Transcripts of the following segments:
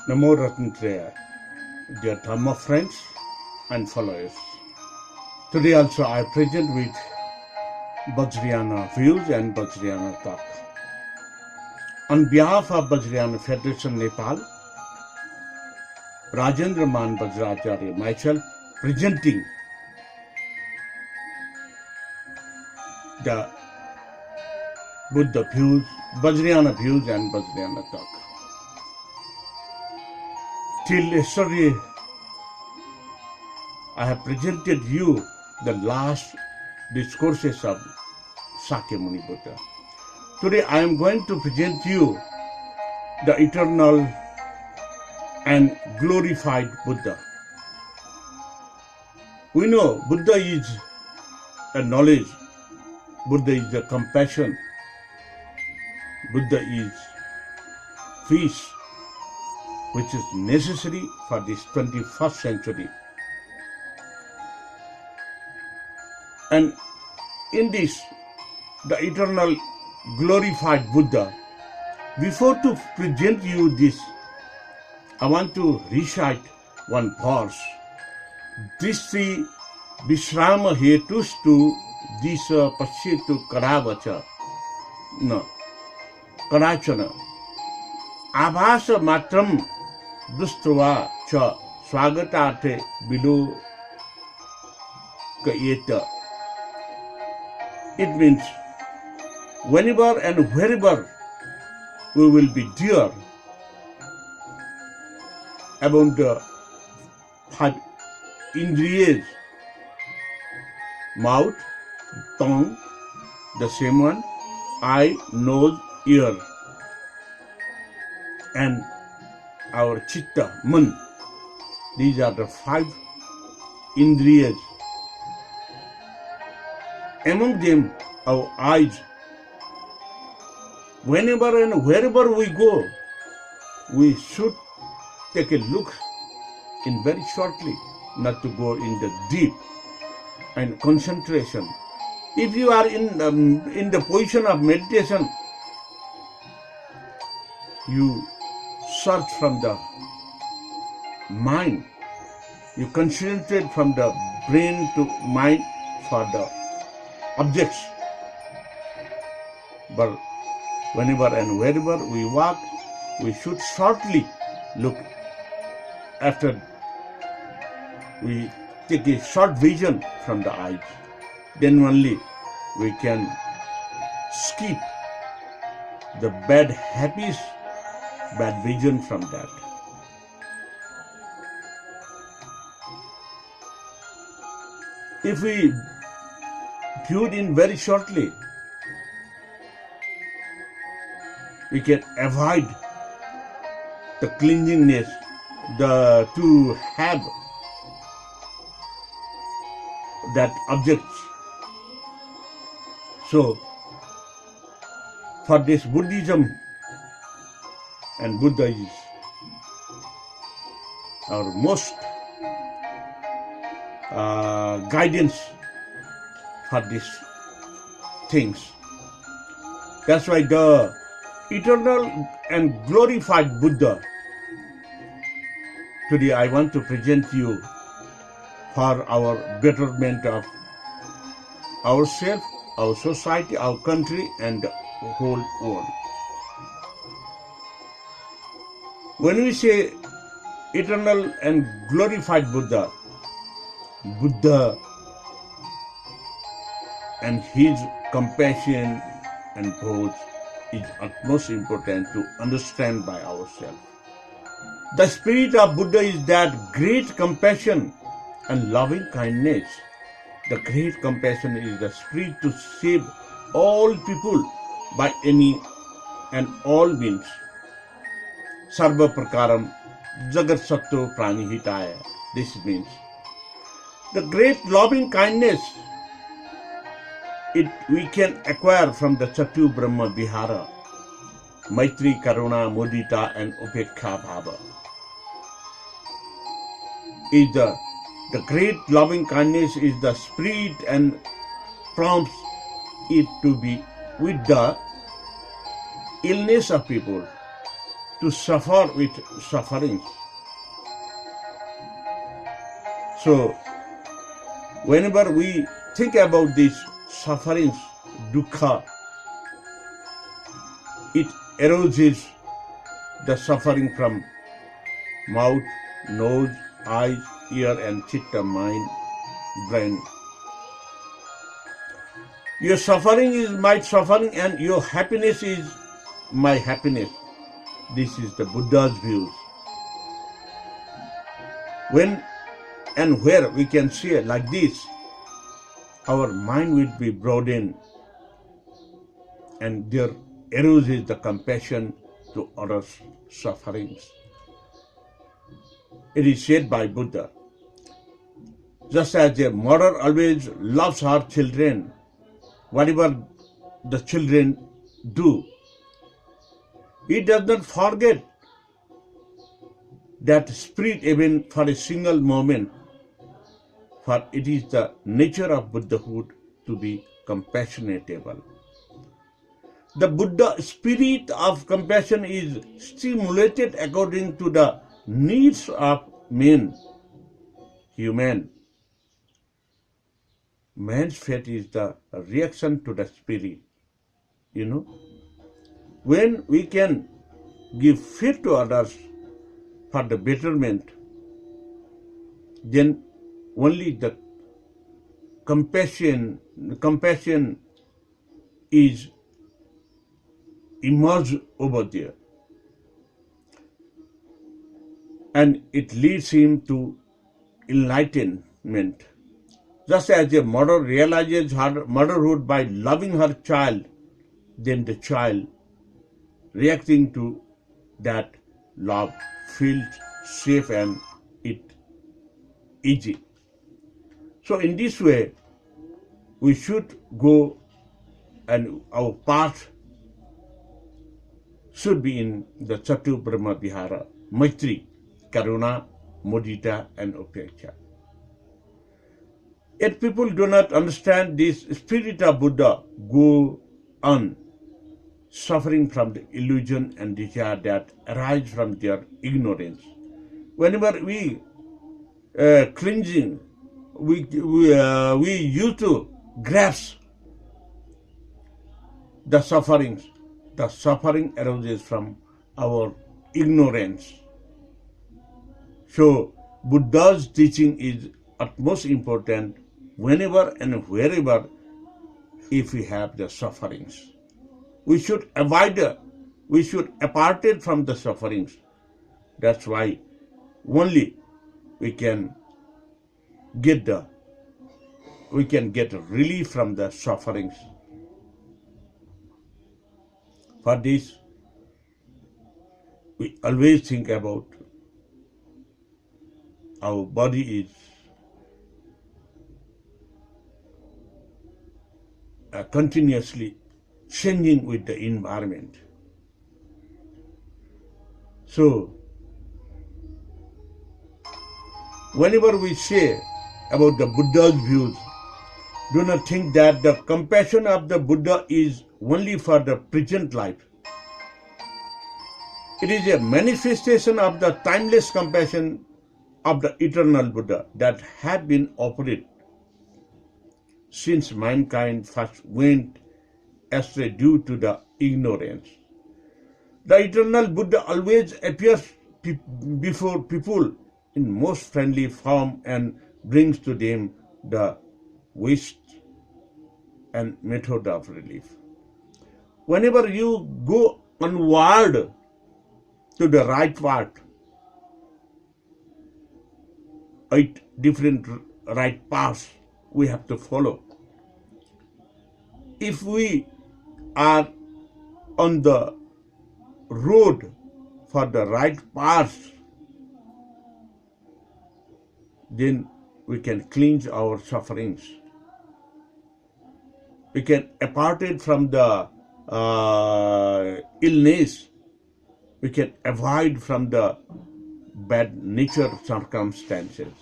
Namo Ratnatraya, dear Dharma friends and followers. Today also I present with Vajrayana views and Vajrayana talk. On behalf of Vajrayana Federation, Nepal, Rajendra Man Bajracharya, myself, presenting the Buddha views, Vajrayana views and Vajrayana talk. Till yesterday, I have presented you the last discourses of Shakyamuni Buddha. Today I am going to present you the eternal and glorified Buddha. We know Buddha is a knowledge, Buddha is a compassion, Buddha is peace, which is necessary for this 21st century. And in this, the eternal glorified Buddha, before to present you this, I want to recite one verse. Drisri Vishrama Hetustu Disa Pasyetu Karavacha No Karachana Abhasa Matram Dustrava Cha Swagatarte Bilu Kayeta. It means whenever and wherever we will be dear about the five indriyas, mouth, tongue, the same one, eye, nose, ear, and our chitta, man. These are the five indriyas. Among them, our eyes. Whenever and wherever we go, we should take a look in very shortly, not to go in the deep and concentration. If you are in the position of meditation, you search from the mind, you concentrate from the brain to mind for the objects. But whenever and wherever we walk, we should shortly look after we take a short vision from the eyes. Then only we can skip the bad habits, bad vision from that. If we viewed in very shortly, we can avoid the cleanliness, to have that objects. So, for this Buddhism, and Buddha is our most guidance for these things. That's why the eternal and glorified Buddha, today I want to present you for our betterment of ourselves, our society, our country, and the whole world. When we say eternal and glorified Buddha, Buddha and his compassion and both is utmost important to understand by ourselves. The spirit of Buddha is that great compassion and loving kindness. The great compassion is the spirit to save all people by any and all means. Sarva prakaram jagat satto prani hitaya. This means the great loving kindness we can acquire from the Chatu Brahma Vihara, Maitri, Karuna, Mudita, and Upekha Bhava. Is the great loving kindness is the spirit and prompts it to be with the illness of people, to suffer with sufferings. So, whenever we think about these sufferings, dukkha, it arouses the suffering from mouth, nose, eyes, ear, and chitta, mind, brain. Your suffering is my suffering and your happiness is my happiness. This is the Buddha's views. When and where we can see it like this, our mind will be broadened and there arouses the compassion to others' sufferings. It is said by Buddha, just as a mother always loves her children, whatever the children do, he does not forget that spirit even for a single moment, for it is the nature of Buddhahood to be compassionatable. The Buddha spirit of compassion is stimulated according to the needs of men, human. Man's fate is the reaction to the spirit. When we can give faith to others for the betterment, then only the compassion is emerged over there. And it leads him to enlightenment. Just as a mother realizes her motherhood by loving her child, then the child, reacting to that love, feels safe and it easy. So in this way, we should go and our path should be in the Chatu Brahma Vihara, Maitri, Karuna, Mudita and Upeksha. Yet people do not understand this spirit of Buddha, go on suffering from the illusion and desire that arise from their ignorance. Whenever we cleansing, we used to grasp the sufferings. The suffering arises from our ignorance. So Buddha's teaching is utmost important whenever and wherever if we have the sufferings. We should avoid, we should apart it from the sufferings. That's why only we can get relief from the sufferings. For this, we always think about our body is continuously changing with the environment. So, whenever we say about the Buddha's views, do not think that the compassion of the Buddha is only for the present life. It is a manifestation of the timeless compassion of the eternal Buddha that have been operated since mankind first went astray due to the ignorance. The eternal Buddha always appears before people in most friendly form and brings to them the wish and method of relief. Whenever you go onward to the right path, 8 different right paths we have to follow. If we are on the road for the right path, then we can cleanse our sufferings. We can apart it from the illness. We can avoid from the bad nature circumstances.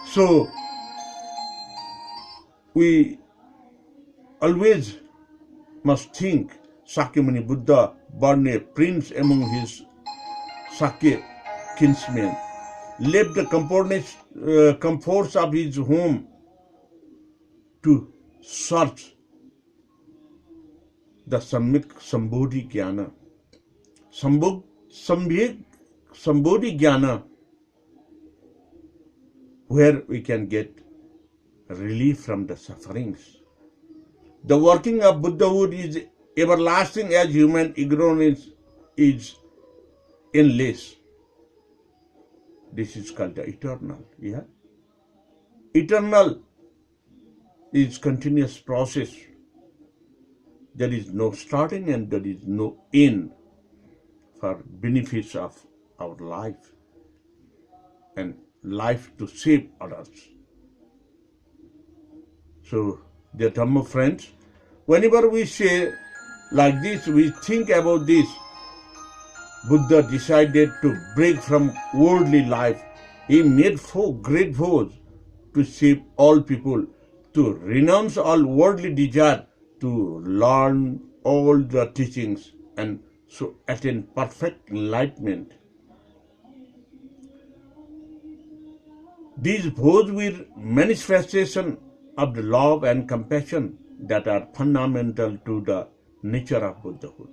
So, we always must think Shakyamuni Buddha, born a prince among his Shakya kinsmen, left the comforts of his home to search the Samyak Sambodhi Jnana. Samyak Sambodhi Jnana, where we can get relief from the sufferings. The working of Buddhahood is everlasting as human ignorance is endless. This is called the eternal. Yeah? Eternal is continuous process. There is no starting and there is no end for benefits of our life and life to save others. So, dear Dhamma friends, whenever we say like this, we think about this. Buddha decided to break from worldly life. He made four great vows to save all people, to renounce all worldly desire, to learn all the teachings, and so attain perfect enlightenment. These vows were manifestation of the love and compassion that are fundamental to the nature of Buddhahood.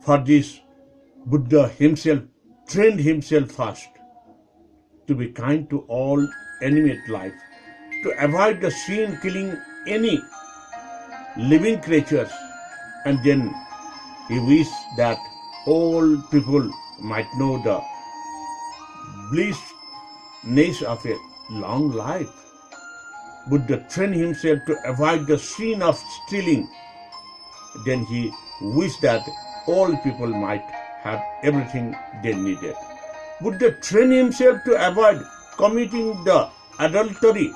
For this, Buddha himself trained himself first to be kind to all animate life, to avoid the sin killing any living creatures, and then he wished that all people might know the blissness of a long life. Buddha trained himself to avoid the sin of stealing. Then he wished that all people might have everything they needed. Buddha trained himself to avoid committing the adultery.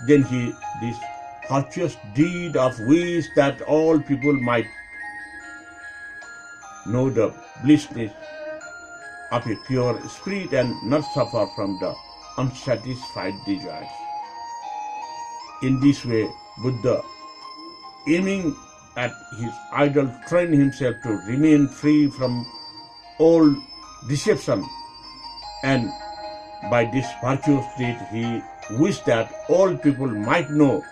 Then he this virtuous deed of wish that all people might know the blissness of a pure spirit and not suffer from the unsatisfied desires. In this way, Buddha, aiming at his idol, trained himself to remain free from all deception, and by this virtuous deed he wished that all people might know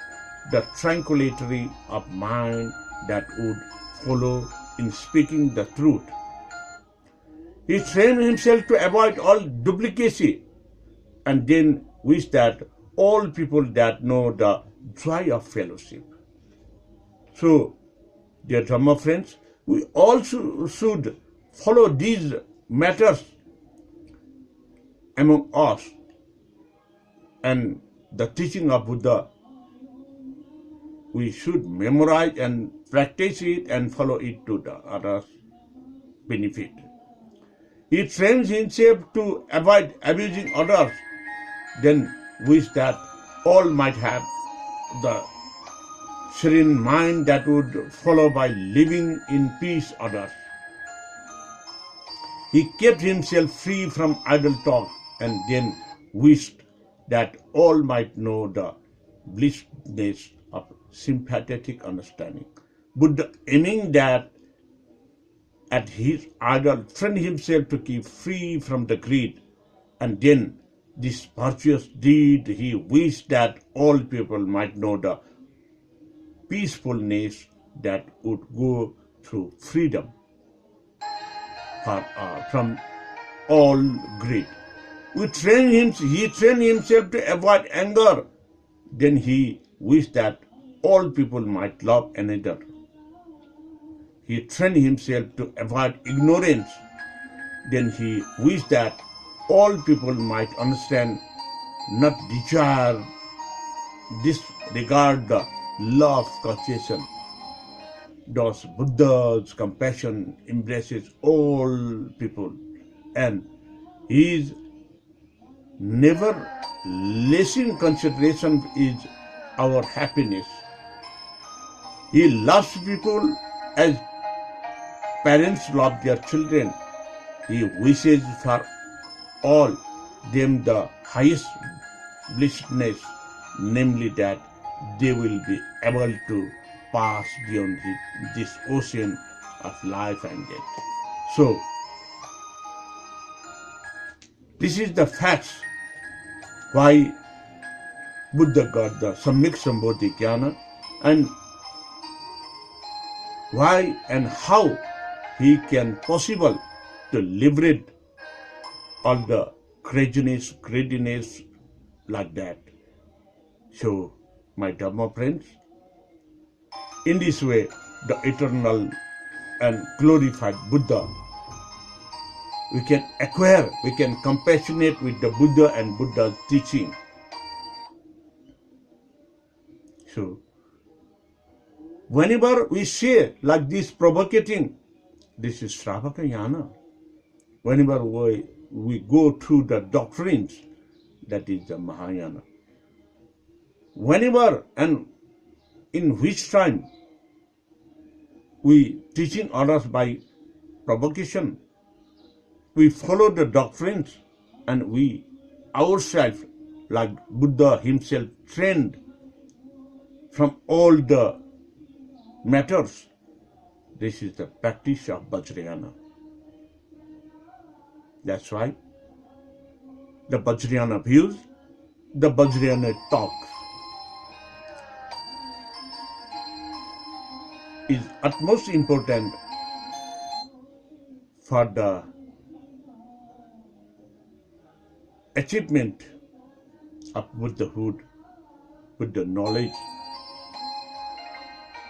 the tranquility of mind that would follow in speaking the truth. He trained himself to avoid all duplicacy, and then wished that all people that know the joy of fellowship. So, dear Dhamma friends, we also should follow these matters among us, and the teaching of Buddha, we should memorize and practice it and follow it to the others' benefit. He trains himself to avoid abusing others, then wish that all might have the serene mind that would follow by living in peace others. He kept himself free from idle talk and then wished that all might know the blissness of sympathetic understanding. Buddha, aiming that at his idol, trained himself to keep free from the greed, and then this virtuous deed he wished that all people might know the peacefulness that would go through freedom from all greed. He trained himself to avoid anger. Then he wished that all people might love another. He trained himself to avoid ignorance. Then he wished that all people might understand, not desire, disregard the law of causation. Thus, Buddha's compassion embraces all people, and his never lessening consideration is our happiness. He loves people as parents love their children. He wishes for all them the highest blessedness, namely that they will be able to pass beyond this ocean of life and death. So, this is the facts why Buddha got the Samyak Sambodhi Jnana, and why and how he can possible to liberate all the craziness, greediness like that. So, my Dhamma friends, in this way, the eternal and glorified Buddha, we can acquire, we can compassionate with the Buddha and Buddha's teaching. So, whenever we say like this provocating, this is Shravaka Yana. Whenever we go through the doctrines, that is the Mahayana. Whenever and in which time we teaching others by provocation, we follow the doctrines, and we ourselves, like Buddha himself, trained from all the matters. This is the practice of Vajrayana. That's why the Vajrayana views, the Vajrayana talk is utmost important for the achievement of Buddhahood, with the knowledge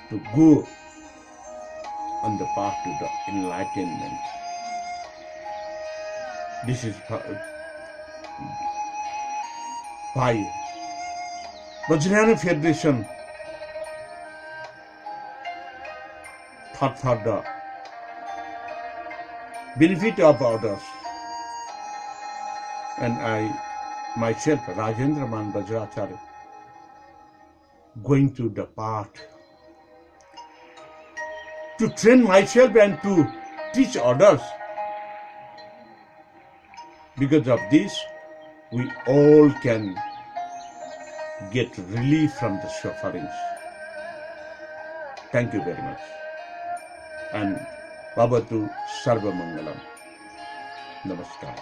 to go on the path to the enlightenment. This is why Vajrayana Federation thought for the benefit of others. And I, myself, Rajendra Man Bajracharya, going to the path to train myself and to teach others. Because of this, we all can get relief from the sufferings. Thank you very much. And Bhavatu Sarva Mangalam. Namaskar.